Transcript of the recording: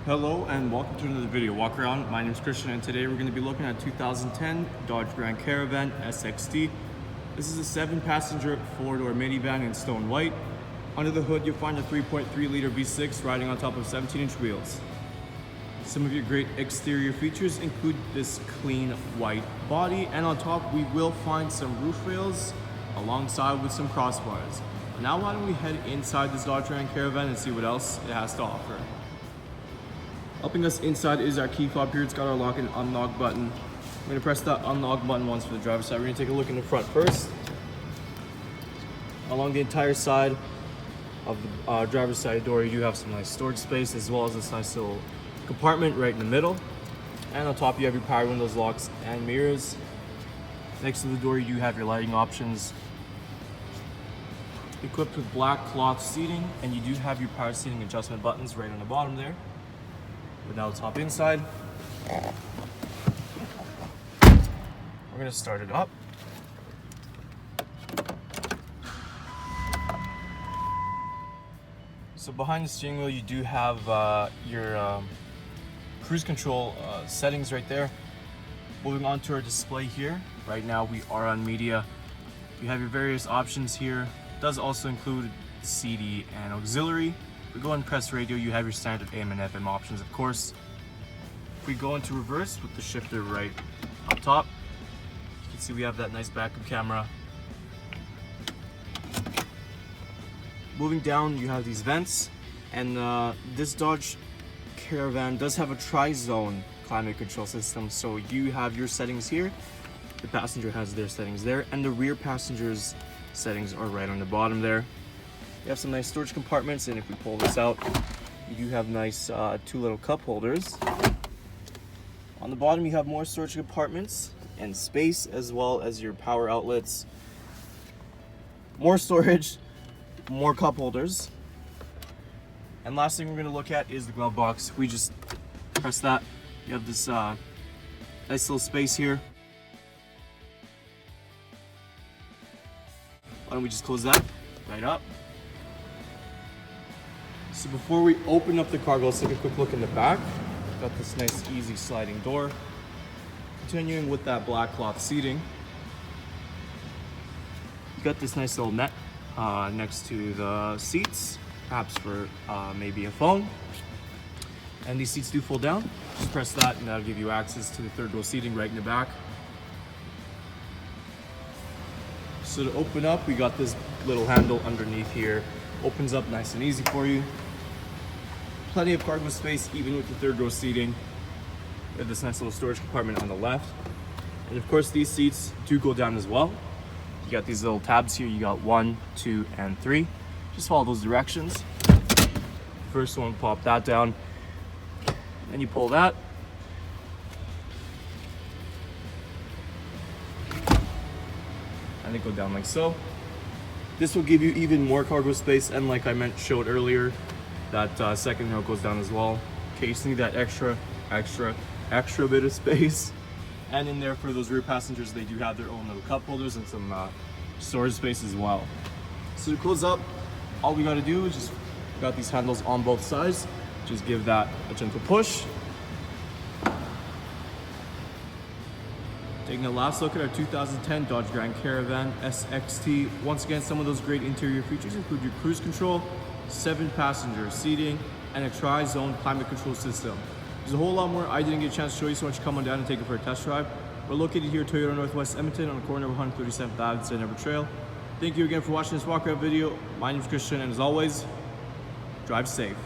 Hello and welcome to another video walk around. My name is Christian and today we're going to be looking at 2010 Dodge Grand Caravan SXT. This is a 7-passenger 4-door minivan in stone white. Under the hood you'll find a 3.3 liter V6 riding on top of 17-inch wheels. Some of your great exterior features include this clean white body, and on top we will find some roof rails alongside with some crossbars. Now why don't we head inside this Dodge Grand Caravan and see what else it has to offer. Helping us inside is our key fob here. It's got our lock and unlock button. I'm going to press that unlock button once for the driver's side. We're going to take a look in the front first. Along the entire side of the driver's side door, you do have some nice storage space, as well as this nice little compartment right in the middle. And on top you have your power windows, locks, and mirrors. Next to the door you do have your lighting options. Equipped with black cloth seating, and you do have your power seating adjustment buttons right on the bottom there. But now let's hop inside. We're gonna start it up. So behind the steering wheel you do have your cruise control settings right there. Moving on to our display here. Right now we are on media. You have your various options here. It does also include CD and auxiliary. If we go and press radio, you have your standard AM and FM options, of course. If we go into reverse with the shifter right up top, you can see we have that nice backup camera. Moving down, you have these vents, and this Dodge Caravan does have a tri-zone climate control system. So you have your settings here, the passenger has their settings there, and the rear passenger's settings are right on the bottom there. You have some nice storage compartments, and if we pull this out, you do have nice 2 little cup holders. On the bottom you have more storage compartments and space, as well as your power outlets. More storage, more cup holders. And last thing we're going to look at is the glove box. We just press that. You have this nice little space here. Why don't we just close that right up. So before we open up the cargo, let's take a quick look in the back. Got this nice easy sliding door. Continuing with that black cloth seating. You got this nice little net next to the seats, perhaps for maybe a phone. And these seats do fold down. Just press that and that'll give you access to the third row seating right in the back. So to open up, we got this little handle underneath here. Opens up nice and easy for you. Plenty of cargo space even with the third row seating. We have this nice little storage compartment on the left. And of course these seats do go down as well. You got these little tabs here. You got 1, 2, and 3. Just follow those directions. First one, pop that down. Then you pull that. And they go down like so. This will give you even more cargo space, and like I showed earlier, that second row goes down as well, in case you need that extra bit of space. And in there for those rear passengers, they do have their own little cup holders and some storage space as well. So to close up, all we got to do is just got these handles on both sides. Just give that a gentle push. Taking a last look at our 2010 Dodge Grand Caravan SXT. Once again, some of those great interior features include your cruise control, 7-passenger seating, and a tri-zone climate control system. There's a whole lot more I didn't get a chance to show you, so why don't you come on down and take it for a test drive. We're located here at Toyota Northwest Edmonton on the corner of 137th Ave and St.Albert Trail. Thank you again for watching this walk around video. My name is Christian, and as always, drive safe.